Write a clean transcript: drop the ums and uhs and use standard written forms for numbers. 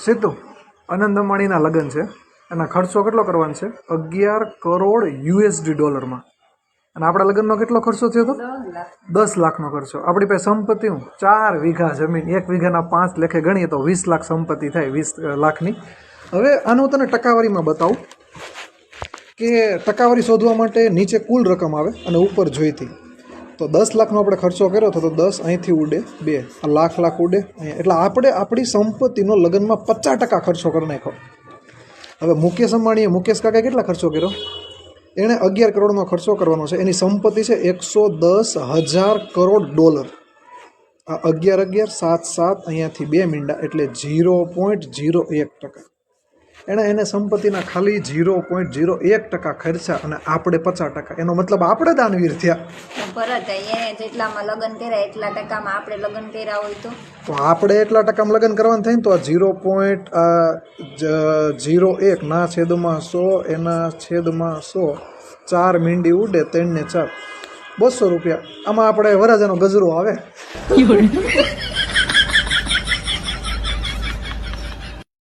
સીધું અનંત અંબાણીના લગ્ન છે, એના ખર્ચો કેટલો કરવાનો છે? 11 કરોડ યુએસડી ડોલરમાં. અને આપણા લગ્નનો કેટલો ખર્ચો થયો હતો? 10 લાખનો ખર્ચો. આપણી પાસે સંપત્તિ 4 વીઘા જમીન, 1 વીઘાના 5 લેખે ગણીએ તો 20 લાખ સંપત્તિ થાય, 20 લાખની. હવે આનું તને ટકાવારીમાં બતાવું કે ટકાવારી શોધવા માટે નીચે કુલ રકમ આવે અને ઉપર જોઈતી. તો 10 લાખનો આપણે ખર્ચો કર્યો હતો, તો 10 અહીંથી ઉડે 2, આ લાખ ઉડે અહીંયા. એટલે આપણે આપણી સંપત્તિનો લગ્નમાં 50% ખર્ચો કરી નાખ્યો. હવે મુકેશ અંબાણીએ, મુકેશ કાકાએ કેટલા ખર્ચો કર્યો? એણે 11 કરોડનો ખર્ચો કરવાનો છે. એની સંપત્તિ છે 110,000 કરોડ ડોલર. આ 11 7 7 અહીંયાથી 2 મીંડા એટલે 0.01%. એને સંપત્તિના ખાલી 0.01% ખર્ચા અને આપણે 50%. એનો મતલબ આપણે દાનવીર થયા. પરત એને જેટલામાં લગ્ન કર્યા એટલા ટકામાં આપણે લગ્ન કર્યા હોય તો આપણે એટલા ટકામાં લગ્ન કરવાનું થાય ને તો આ 0.01 ના છેદમાં 100 એના છેદમાં 100 4 મીંડી ઉડે 3 ને 4 200 રૂપિયા. આમાં આપણે વરાજાનો ગજરો આવે.